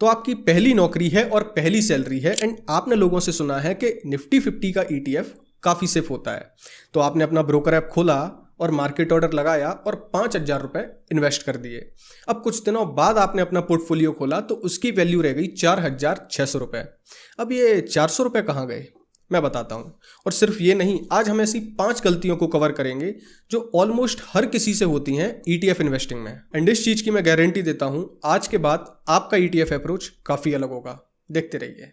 तो आपकी पहली नौकरी है और पहली सैलरी है एंड आपने लोगों से सुना है कि निफ्टी 50 का ETF काफ़ी सेफ होता है। तो आपने अपना ब्रोकर ऐप खोला और मार्केट ऑर्डर लगाया और 5,000 रुपये इन्वेस्ट कर दिए। अब कुछ दिनों बाद आपने अपना पोर्टफोलियो खोला तो उसकी वैल्यू रह गई 4,600 रुपये। अब ये 400 रुपये कहाँ गए, मैं बताता हूँ। और सिर्फ ये नहीं, आज हम ऐसी 5 गलतियों को कवर करेंगे जो ऑलमोस्ट हर किसी से होती हैं ETF इन्वेस्टिंग में। एंड इस चीज़ की मैं गारंटी देता हूँ, आज के बाद आपका ETF अप्रोच काफ़ी अलग होगा। देखते रहिए।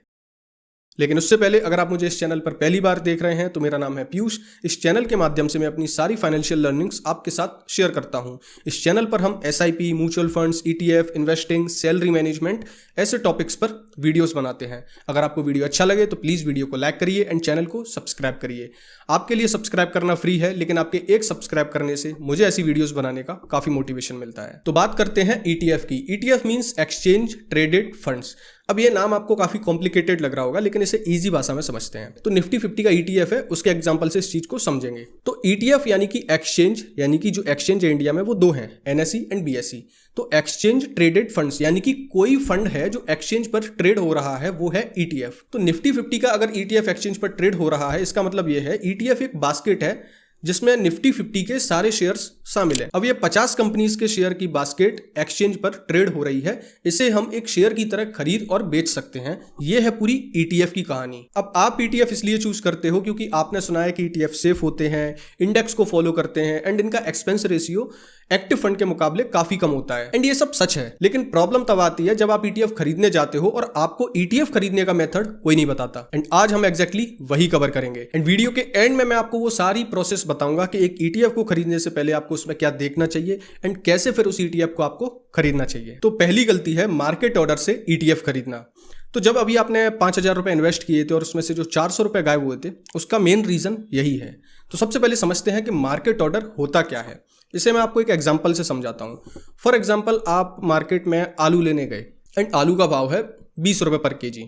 लेकिन उससे पहले अगर आप मुझे इस चैनल पर पहली बार देख रहे हैं तो मेरा नाम है पीयूष। इस चैनल के माध्यम से मैं अपनी सारी फाइनेंशियल लर्निंग्स आपके साथ शेयर करता हूं। इस चैनल पर हम SIP, mutual funds, ETF, investing, salary management ऐसे टॉपिक्स पर वीडियोस बनाते हैं। अगर आपको वीडियो अच्छा लगे तो प्लीज़ वीडियो को लाइक करिए एंड चैनल को सब्सक्राइब करिए। आपके लिए सब्सक्राइब करना फ्री है, लेकिन आपके एक सब्सक्राइब करने से मुझे ऐसी वीडियोस बनाने का काफ़ी मोटिवेशन मिलता है। तो बात करते हैं ETF की। ETF means exchange traded funds. अब ये नाम आपको काफ़ी कॉम्प्लिकेटेड लग रहा होगा, लेकिन इसे इजी भाषा में समझते हैं। तो निफ्टी 50 का ETF है, उसके एग्जांपल से इस चीज़ को समझेंगे। तो ETF यानी कि एक्सचेंज, यानी कि जो एक्सचेंज है इंडिया में वो 2 हैं, NSE एंड BSE। तो एक्सचेंज ट्रेडेड फंड्स यानी कि कोई फंड है जो एक्सचेंज पर ट्रेड हो रहा है, वो है ETF। तो निफ्टी 50 का अगर ETF एक्सचेंज पर ट्रेड हो रहा है, इसका मतलब ये है ETF एक बास्केट है जिसमें निफ्टी 50 के सारे शेयर्स शामिल हैं। अब ये 50 कंपनीज के शेयर की बास्केट एक्सचेंज पर ट्रेड हो रही है। इसे हम एक शेयर की तरह खरीद और बेच सकते हैं। ये है पूरी ETF की कहानी। अब आप ETF इसलिए चूज करते हो क्योंकि आपने सुना है कि ETF सेफ होते हैं, इंडेक्स को फॉलो करते हैं एंड इनका एक्सपेंस रेशियो एक्टिव फंड के मुकाबले काफी कम होता है। एंड ये सब सच है, लेकिन प्रॉब्लम तब आती है जब आप ETF खरीदने जाते हो और आपको ETF खरीदने का मेथड कोई नहीं बताता। एंड आज हम एग्जैक्टली वही कवर करेंगे। एंड वीडियो के एंड में मैं आपको वो सारी प्रोसेस बताऊंगा कि एक ETF को खरीदने से पहले आपको उसमें क्या देखना चाहिए एंड कैसे फिर उस ETF को आपको खरीदना चाहिए। तो पहली गलती है मार्केट ऑर्डर से ETF खरीदना। तो जब अभी आपने 5,000 रुपये इन्वेस्ट किए थे और उसमें से जो 400 रुपये गायब हुए थे, उसका मेन रीजन यही है। तो सबसे पहले समझते हैं कि मार्केट ऑर्डर होता क्या है। इसे मैं आपको एक एग्जांपल से समझाता हूँ। फॉर एग्जांपल, आप मार्केट में आलू लेने गए एंड आलू का भाव है 20 रुपये पर केजी।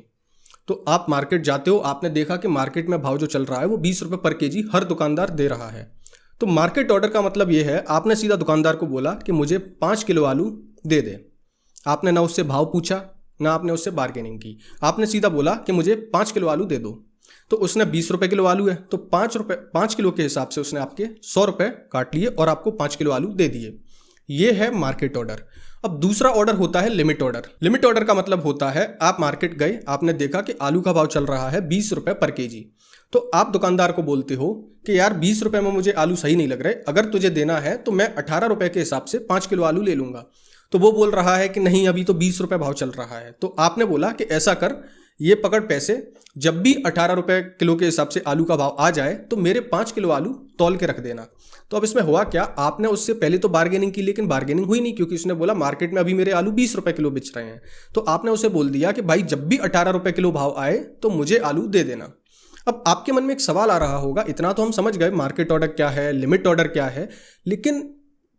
तो आप मार्केट जाते हो, आपने देखा कि मार्केट में भाव जो चल रहा है वो 20 रुपये पर केजी हर दुकानदार दे रहा है। तो मार्केट ऑर्डर का मतलब ये है, आपने सीधा दुकानदार को बोला कि मुझे 5 किलो आलू दे दे। आपने ना उससे भाव पूछा, ना आपने उससे बार्गेनिंग की। आपने सीधा बोला कि मुझे 5 किलो आलू दे दो। तो उसने 20 रुपये किलो आलू है तो 5 किलो के हिसाब से उसने आपके 100 रुपये काट लिए और आपको 5 किलो आलू दे दिए। ये है मार्केट ऑर्डर। अब दूसरा ऑर्डर होता है लिमिट ऑर्डर। लिमिट ऑर्डर का मतलब होता है, आप मार्केट गए, आपने देखा कि आलू का भाव चल रहा है 20 रुपये पर केजी। तो आप दुकानदार को बोलते हो कि यार 20 रुपये में मुझे आलू सही नहीं लग रहे, अगर तुझे देना है तो मैं 18 रुपये के हिसाब से 5 किलो आलू ले लूंगा। तो वो बोल रहा है कि नहीं, अभी तो 20 रुपये भाव चल रहा है। तो आपने बोला कि ऐसा कर, ये पकड़ पैसे, जब भी 18 रुपये किलो के हिसाब से आलू का भाव आ जाए तो मेरे 5 किलो आलू तौल के रख देना। तो अब इसमें हुआ क्या, आपने उससे पहले तो बार्गेनिंग की, लेकिन बार्गेनिंग हुई नहीं क्योंकि उसने बोला मार्केट में अभी मेरे आलू 20 रुपये किलो बिच रहे हैं। तो आपने उसे बोल दिया कि भाई जब भी 18 रुपये किलो भाव आए तो मुझे आलू दे देना। अब आपके मन में एक सवाल आ रहा होगा, इतना तो हम समझ गए मार्केट ऑर्डर क्या है, लिमिट ऑर्डर क्या है, लेकिन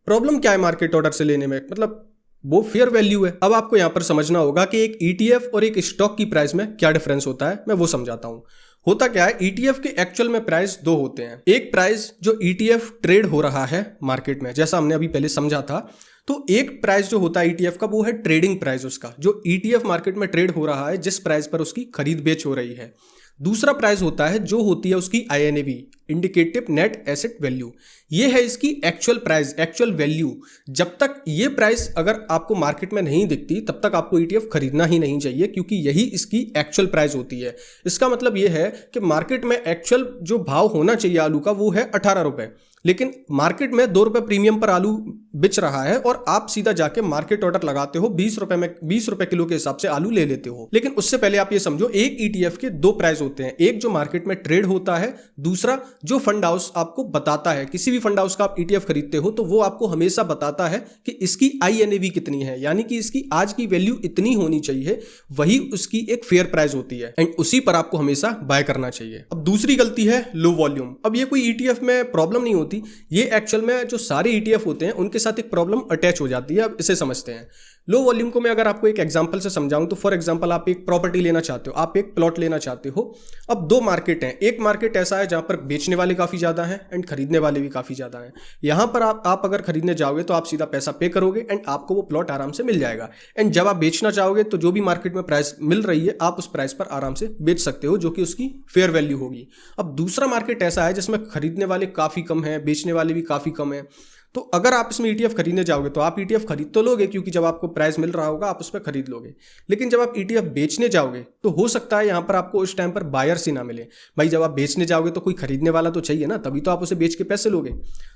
प्रॉब्लम क्या है मार्केट ऑर्डर से लेने में, मतलब वो फेयर वैल्यू है। अब आपको यहां पर समझना होगा कि एक ETF और एक स्टॉक की प्राइस में क्या डिफरेंस होता है, मैं वो समझाता हूं। होता क्या है, ETF के एक्चुअल में प्राइस 2 होते हैं। एक प्राइस जो ETF ट्रेड हो रहा है मार्केट में, जैसा हमने अभी पहले समझा था। तो एक प्राइस जो होता है ETF का, वो है ट्रेडिंग प्राइस उसका, जो ETF मार्केट में ट्रेड हो रहा है, जिस प्राइस पर उसकी खरीद बेच हो रही है। दूसरा प्राइस होता है जो होती है उसकी INAV, indicative net asset value. ये है इसकी एक्चुअल प्राइस, एक्चुअल वैल्यू। जब तक ये प्राइस अगर आपको मार्केट में नहीं दिखती तब तक आपको ETF खरीदना ही नहीं चाहिए, क्योंकि यही इसकी एक्चुअल प्राइस होती है। इसका मतलब ये है कि मार्केट में एक्चुअल जो भाव होना चाहिए आलू का वो है 18 रुपये, लेकिन मार्केट में 2 रुपये प्रीमियम पर आलू बिच रहा है और आप सीधा जाके मार्केट ऑर्डर लगाते हो, 20 रुपये में 20 रुपये किलो के हिसाब से आलू ले लेते हो। लेकिन उससे पहले आप ये समझो, एक ETF के 2 प्राइस होते हैं, एक जो मार्केट में ट्रेड होता है, दूसरा जो फंड हाउस आपको बताता है। किसी भी फंड हाउस का आप ETF खरीदते हो तो वो आपको हमेशा बताता है कि इसकी INAV कितनी है, यानी कि इसकी आज की वैल्यू इतनी होनी चाहिए, वही उसकी एक फेयर प्राइस होती है एंड उसी पर आपको हमेशा बाय करना चाहिए। अब दूसरी गलती है लो वॉल्यूम। अब ये कोई ETF में प्रॉब्लम नहीं होती, ये एक्चुअल में जो सारे ETF होते हैं उनके साथ एक प्रॉब्लम अटैच हो जाती है। अब इसे समझते हैं। लो वॉल्यूम को मैं अगर आपको एक एग्जांपल से समझाऊं तो फॉर एग्जांपल आप एक प्रॉपर्टी लेना चाहते हो, आप एक प्लॉट लेना चाहते हो। अब दो मार्केट हैं, एक मार्केट ऐसा है जहां पर बेचने वाले काफ़ी ज़्यादा हैं एंड खरीदने वाले भी काफ़ी ज़्यादा हैं। यहाँ पर आप अगर खरीदने जाओगे तो आप सीधा पैसा पे करोगे एंड आपको वो प्लॉट आराम से मिल जाएगा। एंड जब आप बेचना चाहोगे तो जो भी मार्केट में प्राइस मिल रही है आप उस प्राइस पर आराम से बेच सकते हो, जो कि उसकी फेयर वैल्यू होगी। अब दूसरा मार्केट ऐसा है जिसमें खरीदने वाले काफ़ी कम हैं, बेचने वाले भी काफ़ी कम हैं। तो अगर आप इसमें ETF खरीदने जाओगे तो आप ETF खरीद तो लोगे, क्योंकि जब आपको प्राइस मिल रहा होगा आप उस पर खरीद लोगे। लेकिन जब आप ETF बेचने जाओगे तो हो सकता है यहाँ पर आपको उस टाइम पर बायर्स ही ना मिले। भाई जब आप बेचने जाओगे तो कोई खरीदने वाला तो चाहिए ना, तभी तो आप उसे बेच के पैसे लोगे।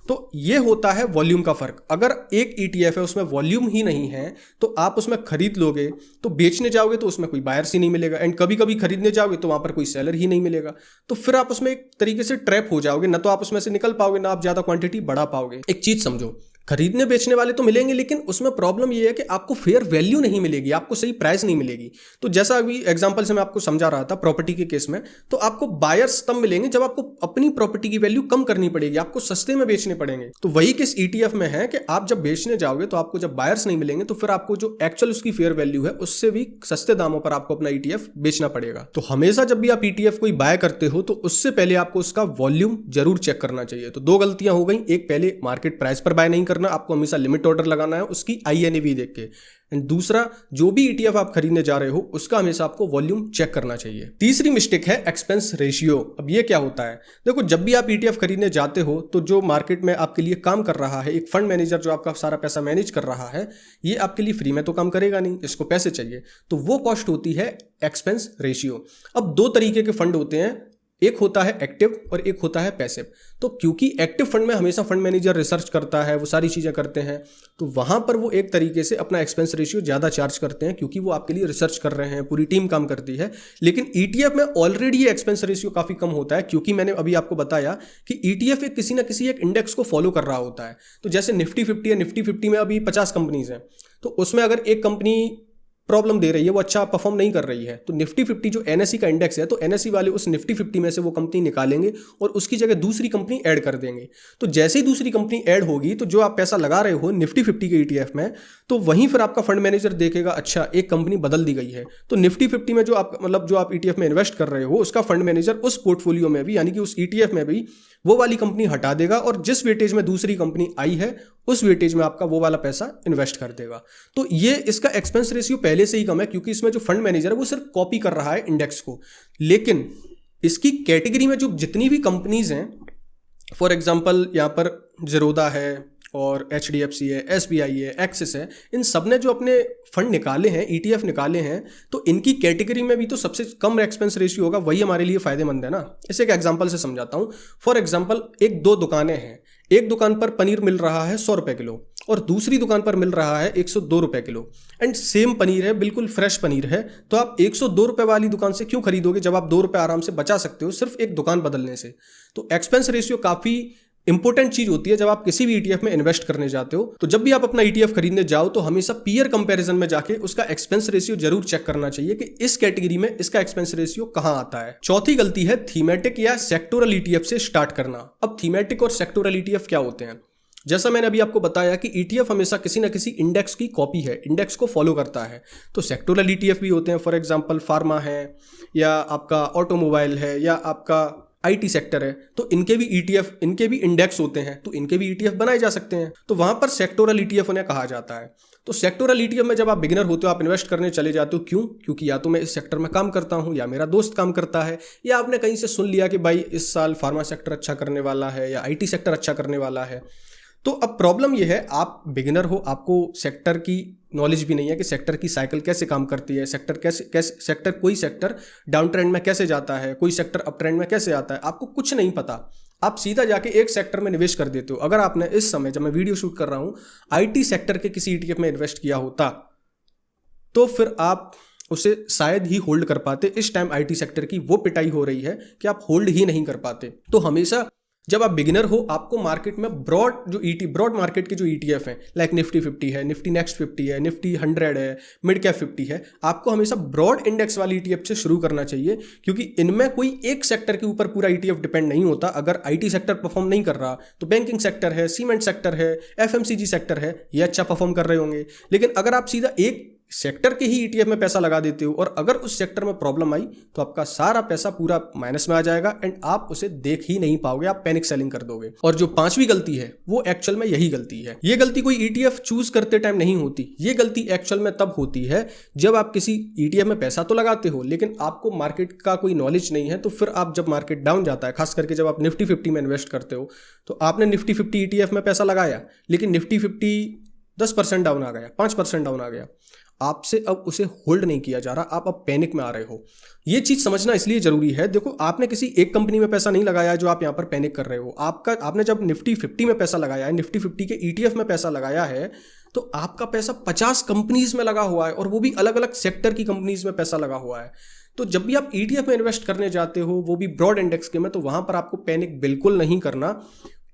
तो ये होता है वॉल्यूम का फर्क। अगर एक ETF है उसमें वॉल्यूम ही नहीं है तो आप उसमें खरीद लोगे, तो बेचने जाओगे तो उसमें कोई बायर्स ही नहीं मिलेगा एंड कभी कभी खरीदने जाओगे तो वहाँ पर कोई सेलर ही नहीं मिलेगा। तो फिर आप उसमें एक तरीके से ट्रैप हो जाओगे, ना तो आप उसमें से निकल पाओगे ना आप ज़्यादा क्वांटिटी बढ़ा पाओगे। एक चीज़ समझो, खरीदने बेचने वाले तो मिलेंगे लेकिन उसमें प्रॉब्लम ये है कि आपको फेयर वैल्यू नहीं मिलेगी, आपको सही प्राइस नहीं मिलेगी। तो जैसा अभी एग्जांपल से मैं आपको समझा रहा था प्रॉपर्टी के केस में, तो आपको बायर्स तब मिलेंगे जब आपको अपनी प्रॉपर्टी की वैल्यू कम करनी पड़ेगी, आपको सस्ते में बेचने पड़ेंगे। तो वही किस ETF में है कि आप जब बेचने जाओगे तो आपको जब बायर्स नहीं मिलेंगे तो फिर आपको जो एक्चुअल उसकी फेयर वैल्यू है उससे भी सस्ते दामों पर आपको अपना ETF बेचना पड़ेगा। तो हमेशा जब भी आप ETF कोई बाय करते हो तो उससे पहले आपको उसका वॉल्यूम जरूर चेक करना चाहिए। तो दो गलतियां हो गई, एक पहले मार्केट प्राइस पर बाय नहीं करना, आपको हमेशा लिमिट ऑर्डर लगाना है उसकी INAV देख के। एंड दूसरा, जो भी ETF आप खरीदने जा रहे हो उसका हमेशा आपको वॉल्यूम चेक करना चाहिए। तीसरी मिस्टेक है एक्सपेंस रेशियो। अब ये क्या होता है, देखो जब भी आप ETF खरीदने जाते हो तो जो मार्केट में आपके लिए काम कर रहा है, एक फंड मैनेजर जो आपका सारा पैसा मैनेज कर रहा है, ये आपके लिए फ्री में तो काम करेगा नहीं, इसको पैसे चाहिए। तो वो कॉस्ट होती है एक्सपेंस रेशियो। अब दो तरीके के फंड होते हैं, एक होता है एक्टिव और एक होता है पैसिव। तो क्योंकि एक्टिव फंड में हमेशा फंड मैनेजर रिसर्च करता है, वो सारी चीज़ें करते हैं, तो वहाँ पर वो एक तरीके से अपना एक्सपेंस रेशियो ज़्यादा चार्ज करते हैं क्योंकि वो आपके लिए रिसर्च कर रहे हैं, पूरी टीम काम करती है। लेकिन ETF में ऑलरेडी ये एक्सपेंस रेशियो काफ़ी कम होता है, क्योंकि मैंने अभी आपको बताया कि ETF एक किसी ना किसी एक इंडेक्स को फॉलो कर रहा होता है। तो जैसे निफ्टी 50 है, निफ्टी 50 में अभी 50 कंपनीज हैं, तो उसमें अगर एक कंपनी प्रॉब्लम दे रही है, वो अच्छा परफॉर्म नहीं कर रही है, तो निफ्टी 50 जो NSE का इंडेक्स है, तो NSE वाले उस निफ्टी 50 में से वो कंपनी निकालेंगे और उसकी जगह दूसरी कंपनी ऐड कर देंगे। तो जैसे ही दूसरी कंपनी ऐड होगी तो जो आप पैसा लगा रहे हो निफ्टी 50 के ETF में, तो वहीं फिर आपका फंड मैनेजर देखेगा अच्छा एक कंपनी बदल दी गई है, तो निफ्टी 50 में जो आप जो आप ETF में इन्वेस्ट कर रहे हो उसका फंड मैनेजर उस पोर्टफोलियो में भी, यानी कि उस ETF में भी वो वाली कंपनी हटा देगा और जिस वेटेज में दूसरी कंपनी आई है उस वेटेज में आपका वो वाला पैसा इन्वेस्ट कर देगा। तो ये इसका एक्सपेंस रेशियो पहले से ही कम है क्योंकि इसमें जो फंड मैनेजर है वो सिर्फ कॉपी कर रहा है इंडेक्स को। लेकिन इसकी कैटेगरी में जो जितनी भी कंपनीज हैं, फॉर एग्जांपल यहाँ पर ज़ीरोधा है और HDFC है, SBI है, एक्सिस है, इन सब ने जो अपने फंड निकाले हैं, ETF निकाले हैं, तो इनकी कैटेगरी में भी तो सबसे कम एक्सपेंस रेशियो होगा, वही हमारे लिए फ़ायदेमंद है ना। इसे एक एग्जांपल से समझाता हूँ। फॉर एग्जांपल एक दो दुकानें हैं, एक दुकान पर पनीर मिल रहा है 100 रुपये किलो और दूसरी दुकान पर मिल रहा है 102 रुपये किलो, एंड सेम पनीर है, बिल्कुल फ्रेश पनीर है। तो आप 102 रुपये वाली दुकान से क्यों खरीदोगे जब आप 2 रुपये आराम से बचा सकते हो सिर्फ एक दुकान बदलने से। तो एक्सपेंस रेशियो काफ़ी इंपॉर्टेंट चीज होती है जब आप किसी भी ETF में इन्वेस्ट करने जाते हो। तो जब भी आप अपना ETF खरीदने जाओ तो हमेशा पीयर कंपैरिजन में जाके उसका एक्सपेंस रेशियो जरूर चेक करना चाहिए कि इस कैटेगरी में इसका एक्सपेंस रेशियो कहां आता है। चौथी गलती है थीमेटिक या सेक्टोरल ETF से स्टार्ट करना। अब थीमेटिक और सेक्टोरल ETF क्या होते हैं? जैसा मैंने अभी आपको बताया कि ETF हमेशा किसी ना किसी इंडेक्स की कॉपी है, इंडेक्स को फॉलो करता है। तो सेक्टोरल ETF भी होते हैं, फॉर एग्जांपल फार्मा है या आपका ऑटोमोबाइल है या आपका IT सेक्टर है, तो इनके भी ETF, इनके भी इंडेक्स होते हैं, तो इनके भी ETF बनाए जा सकते हैं। तो वहां पर सेक्टोरल ETF उन्हें कहा जाता है। तो सेक्टोरल ETF में जब आप बिगिनर होते हो, आप इन्वेस्ट करने चले जाते हो, क्यों? क्योंकि या तो मैं इस सेक्टर में काम करता हूं या मेरा दोस्त काम करता है, या आपने कहीं से सुन लिया कि भाई इस साल फार्मा सेक्टर अच्छा करने वाला है या IT सेक्टर अच्छा करने वाला है। तो अब प्रॉब्लम यह है, आप बिगिनर हो, आपको सेक्टर की नॉलेज भी नहीं है कि सेक्टर की साइकिल कैसे काम करती है, सेक्टर कोई सेक्टर डाउन ट्रेंड में कैसे जाता है, कोई सेक्टर अप ट्रेंड में कैसे आता है, आपको कुछ नहीं पता। आप सीधा जाके एक सेक्टर में निवेश कर देते हो। अगर आपने इस समय जब मैं वीडियो शूट कर रहा हूँ IT सेक्टर के किसी ETF में इन्वेस्ट किया होता तो फिर आप उसे शायद ही होल्ड कर पाते। इस टाइम IT सेक्टर की वो पिटाई हो रही है कि आप होल्ड ही नहीं कर पाते। तो हमेशा जब आप बिगिनर हो, आपको मार्केट में ब्रॉड मार्केट के जो ETF हैं, लाइक निफ्टी 50 है, निफ्टी नेक्स्ट 50 है, निफ्टी 100 है, मिड कैप 50 है, आपको हमेशा ब्रॉड इंडेक्स वाली ETF से शुरू करना चाहिए, क्योंकि इनमें कोई एक सेक्टर के ऊपर पूरा ETF डिपेंड नहीं होता। अगर IT सेक्टर परफॉर्म नहीं कर रहा तो बैंकिंग सेक्टर है, सीमेंट सेक्टर है, FMCG सेक्टर है, ये अच्छा परफॉर्म कर रहे होंगे। लेकिन अगर आप सीधा एक सेक्टर के ही ETF में पैसा लगा देते हो और अगर उस सेक्टर में प्रॉब्लम आई तो आपका सारा पैसा पूरा माइनस में आ जाएगा एंड आप उसे देख ही नहीं पाओगे, आप पैनिक सेलिंग कर दोगे। और जो पांचवी गलती है वो एक्चुअल में यही गलती है। ये गलती कोई ETF चूज करते टाइम नहीं होती, ये गलती एक्चुअल में तब होती है जब आप किसी ETF में पैसा तो लगाते हो लेकिन आपको मार्केट का कोई नॉलेज नहीं है। तो फिर आप जब मार्केट डाउन जाता है, खास करके जब आप निफ्टी 50 में इन्वेस्ट करते हो, तो आपने निफ्टी 50 ETF में पैसा लगाया लेकिन निफ्टी 50 10% डाउन आ गया, 5% डाउन आ गया, आपसे अब उसे होल्ड नहीं किया जा रहा, आप अब पैनिक में आ रहे हो। ये चीज समझना इसलिए जरूरी है। देखो, आपने किसी एक कंपनी में पैसा नहीं लगाया जो आप यहां पर पैनिक कर रहे हो। आपने जब निफ्टी 50 में पैसा लगाया है, निफ्टी 50 के ETF में पैसा लगाया है, तो आपका पैसा 50 कंपनीज में लगा हुआ है और वो भी अलग अलग सेक्टर की कंपनीज में पैसा लगा हुआ है। तो जब भी आप ETF में इन्वेस्ट करने जाते हो, वो भी ब्रॉड इंडेक्स के में, तो वहां पर आपको पैनिक बिल्कुल नहीं करना।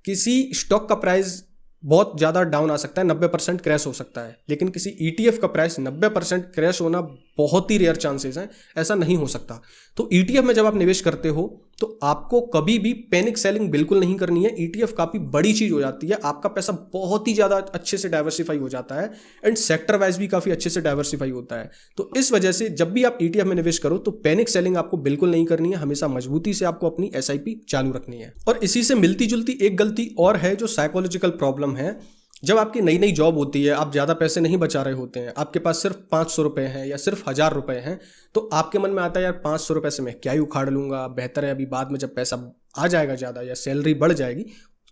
किसी स्टॉक का प्राइस बहुत ज़्यादा डाउन आ सकता है, 90% क्रैश हो सकता है, लेकिन किसी ETF का प्राइस 90% क्रैश होना बहुत ही रेयर चांसेस हैं, ऐसा नहीं हो सकता। तो ETF में जब आप निवेश करते हो तो आपको कभी भी पैनिक सेलिंग बिल्कुल नहीं करनी है। ETF काफ़ी बड़ी चीज़ हो जाती है, आपका पैसा बहुत ही ज़्यादा अच्छे से डाइवर्सिफाई हो जाता है एंड सेक्टर वाइज भी काफ़ी अच्छे से डाइवर्सिफाई होता है। तो इस वजह से जब भी आप ETF में निवेश करो तो पैनिक सेलिंग आपको बिल्कुल नहीं करनी है, हमेशा मजबूती से आपको अपनी SIP चालू रखनी है। और इसी से मिलती जुलती एक गलती और है जो साइकोलॉजिकल प्रॉब्लम है। जब आपकी नई नई जॉब होती है, आप ज़्यादा पैसे नहीं बचा रहे होते हैं, आपके पास सिर्फ 500 रुपये हैं या सिर्फ 1000 रुपये हैं, तो आपके मन में आता है यार 500 रुपये से मैं क्या ही उखाड़ लूँगा, बेहतर है अभी बाद में जब पैसा आ जाएगा ज़्यादा या सैलरी बढ़ जाएगी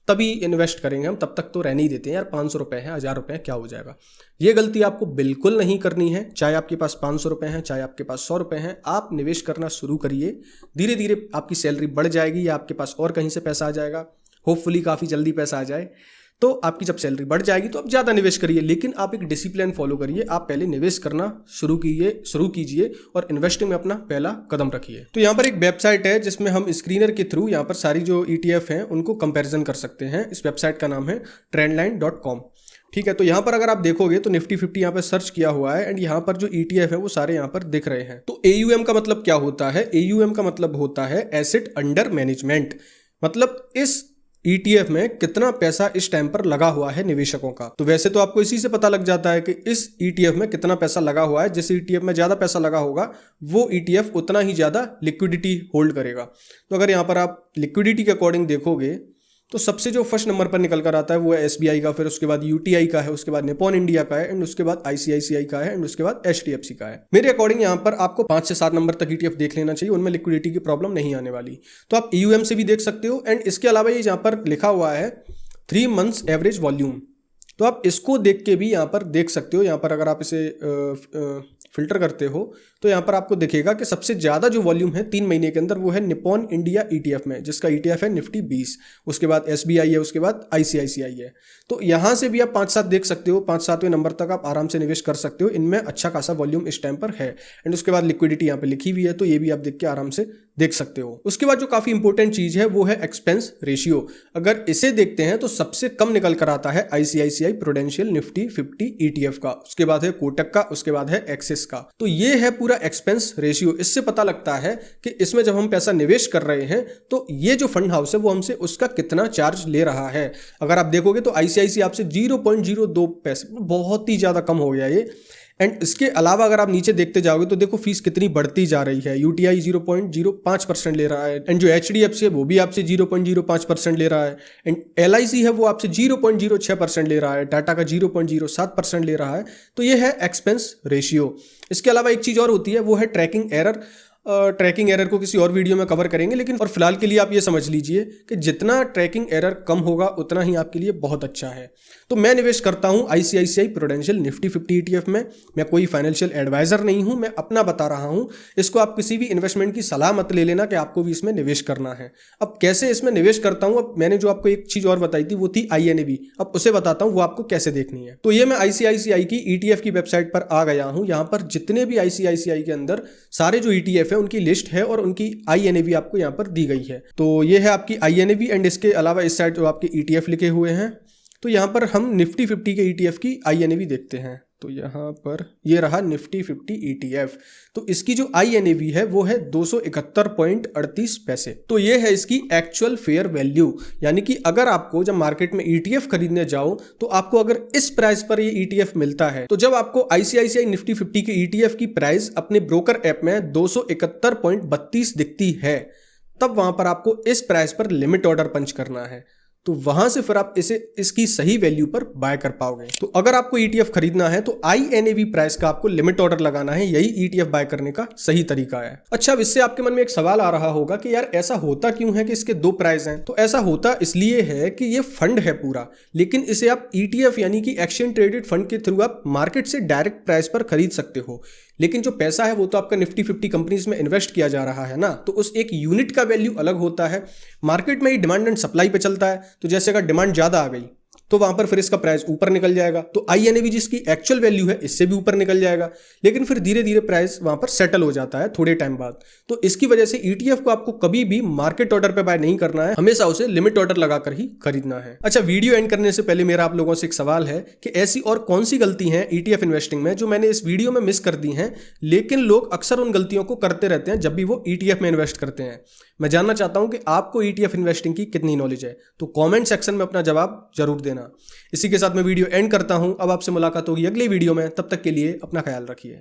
तभी इन्वेस्ट करेंगे हम, तब तक तो रहने ही देते हैं यार, 500 रुपये हैं, 1000 रुपये हैं, क्या हो जाएगा। ये गलती आपको बिल्कुल नहीं करनी है। चाहे आपके पास 500 रुपये हैं, चाहे आपके पास 100 रुपये हैं, आप निवेश करना शुरू करिए। धीरे धीरे आपकी सैलरी बढ़ जाएगी या आपके पास और कहीं से पैसा आ जाएगा, होपफुली काफ़ी जल्दी पैसा आ जाए। तो आपकी जब सैलरी बढ़ जाएगी तो आप ज़्यादा निवेश करिए, लेकिन आप एक डिसिप्लिन फॉलो करिए। आप पहले निवेश करना शुरू कीजिए और इन्वेस्टिंग में अपना पहला कदम रखिए। तो यहाँ पर एक वेबसाइट है जिसमें हम स्क्रीनर के थ्रू यहाँ पर सारी जो ETF हैं उनको कंपैरिजन कर सकते हैं। इस वेबसाइट का नाम है trendline.com। ठीक है, तो यहाँ पर अगर आप देखोगे तो निफ्टी 50 यहाँ पर सर्च किया हुआ है एंड यहाँ पर जो ETF है वो सारे यहाँ पर दिख रहे हैं। तो AUM का मतलब क्या होता है? AUM का मतलब होता है एसेट अंडर मैनेजमेंट, मतलब इस ETF में कितना पैसा इस टाइम पर लगा हुआ है निवेशकों का। तो वैसे तो आपको इसी से पता लग जाता है कि इस ETF में कितना पैसा लगा हुआ है। जिस ETF में ज़्यादा पैसा लगा होगा वो ETF उतना ही ज़्यादा लिक्विडिटी होल्ड करेगा। तो अगर यहाँ पर आप लिक्विडिटी के अकॉर्डिंग देखोगे तो सबसे जो फर्स्ट नंबर पर निकल कर आता है वो है SBI का, फिर उसके बाद UTI का है, उसके बाद निपॉन इंडिया का है एंड उसके बाद ICICI का है एंड उसके बाद HDFC का है। मेरे अकॉर्डिंग यहाँ पर आपको 5 से 7 नंबर तक ETF देख लेना चाहिए, उनमें लिक्विडिटी की प्रॉब्लम नहीं आने वाली। तो आप AUM से भी देख सकते हो एंड इसके अलावा ये यहाँ पर लिखा हुआ है 3 months एवरेज वॉल्यूम, तो आप इसको देख के भी यहाँ पर देख सकते हो। यहाँ पर अगर आप इसे फिल्टर करते हो तो यहाँ पर आपको दिखेगा कि सबसे ज़्यादा जो वॉल्यूम है 3 महीने के अंदर वो है निपॉन इंडिया ETF में, जिसका ETF है निफ्टी 20, उसके बाद SBI है, उसके बाद ICICI है। तो यहाँ से भी आप 5-7 देख सकते हो, 5-7वें नंबर तक आप आराम से निवेश कर सकते हो। इनमें अच्छा खासा वॉल्यूम इस टाइम पर है एंड उसके बाद लिक्विडिटी यहाँ पे लिखी हुई है, तो ये भी आप देख के आराम से देख सकते हो। उसके बाद जो काफ़ी इंपॉर्टेंट चीज़ है वो है एक्सपेंस रेशियो। अगर इसे देखते हैं तो सबसे कम निकल कर आता है ICICI प्रूडेंशियल निफ्टी 50 ETF का, उसके बाद है कोटक का, उसके बाद है एक्सिस का। तो ये है पूरा एक्सपेंस रेशियो। इससे पता लगता है कि इसमें जब हम पैसा निवेश कर रहे हैं तो ये जो फंड हाउस है वो हमसे उसका कितना चार्ज ले रहा है। अगर आप देखोगे तो ICICI आपसे 0.02 पैसे, बहुत ही ज़्यादा कम हो गया ये। एंड इसके अलावा अगर आप नीचे देखते जाओगे तो देखो फीस कितनी बढ़ती जा रही है। UTI 0.05% ले रहा है एंड जो HDFC है वो भी आपसे 0.05% ले रहा है एंड LIC है वो आपसे 0.06% ले रहा है, टाटा का 0.07% ले रहा है। तो ये है एक्सपेंस रेशियो। इसके अलावा एक चीज़ और होती है वो है ट्रैकिंग एरर। ट्रैकिंग एरर को किसी और वीडियो में कवर करेंगे, लेकिन और फिलहाल के लिए आप ये समझ लीजिए कि जितना ट्रैकिंग एरर कम होगा उतना ही आपके लिए बहुत अच्छा है। तो मैं निवेश करता हूं ICICI प्रूडेंशियल निफ्टी 50 ETF में। मैं कोई फाइनेंशियल एडवाइजर नहीं हूं, मैं अपना बता रहा हूं। इसको आप किसी भी इन्वेस्टमेंट की सलाह मत ले लेना कि आपको भी इसमें निवेश करना है। अब कैसे इसमें निवेश करता हूं, अब मैंने जो आपको एक चीज़ और बताई थी वो थी INAV, अब उसे बताता हूँ वो आपको कैसे देखनी है। तो ये मैं ICICI की ETF की वेबसाइट पर आ गया हूँ। यहाँ पर जितने भी ICICI के अंदर सारे जो ETF है उनकी लिस्ट है और उनकी INAV आपको यहाँ पर दी गई है। तो ये है आपकी INAV एंड इसके अलावा इस साइड जो आपके ETF लिखे हुए हैं। तो यहाँ पर हम निफ्टी 50 के ETF की INAV देखते हैं। तो यहाँ पर ये रहा निफ्टी 50 ETF। तो इसकी जो INAV है वो है 271.38 पैसे। तो ये है इसकी एक्चुअल फेयर वैल्यू, यानी कि अगर आपको जब मार्केट में ETF खरीदने जाओ तो आपको अगर इस प्राइस पर ये ETF मिलता है, तो जब आपको ICICI निफ्टी 50 के ETF की प्राइस अपने ब्रोकर ऐप में 271.32 दिखती है, तब वहां पर आपको इस प्राइस पर लिमिट ऑर्डर पंच करना है। तो वहां से फिर आप इसकी सही वैल्यू पर बाय कर पाओगे। तो अगर आपको ETF खरीदना है तो INAV प्राइस का आपको लिमिट ऑर्डर लगाना है, यही ETF बाय करने का सही तरीका है। अच्छा, अब इससे आपके मन में एक सवाल आ रहा होगा कि यार ऐसा होता क्यों है कि इसके दो प्राइस हैं? तो ऐसा होता इसलिए है कि ये फंड है पूरा, लेकिन इसे आप ETF यानी कि एक्सचेंज ट्रेडेड फंड के थ्रू आप मार्केट से डायरेक्ट प्राइस पर खरीद सकते हो, लेकिन जो पैसा है वो तो आपका निफ्टी 50 कंपनीज में इन्वेस्ट किया जा रहा है ना, तो उस एक यूनिट का वैल्यू अलग होता है। मार्केट में ही डिमांड एंड सप्लाई पे चलता है, तो जैसे अगर डिमांड ज्यादा आ गई तो वहां पर फिर इसका प्राइस ऊपर निकल जाएगा, तो INAV जिसकी एक्चुअल वैल्यू है इससे भी ऊपर निकल जाएगा, लेकिन फिर धीरे धीरे प्राइस वहां पर सेटल हो जाता है थोड़े टाइम बाद। तो इसकी वजह से ETF को आपको कभी भी मार्केट ऑर्डर पे बाय नहीं करना है, हमेशा उसे लिमिट ऑर्डर लगाकर ही खरीदना है। अच्छा, वीडियो एंड करने से पहले मेरा आप लोगों से एक सवाल है कि ऐसी और कौन सी गलती है ETF इन्वेस्टिंग में जो मैंने इस वीडियो में मिस कर दी हैं, लेकिन लोग अक्सर उन गलतियों को करते रहते हैं जब भी वो ETF में इन्वेस्ट करते हैं। मैं जानना चाहता हूं कि आपको ETF इन्वेस्टिंग की कितनी नॉलेज है, तो कमेंट सेक्शन में अपना जवाब जरूर देना। इसी के साथ मैं वीडियो एंड करता हूं। अब आपसे मुलाकात होगी अगली वीडियो में, तब तक के लिए अपना ख्याल रखिए।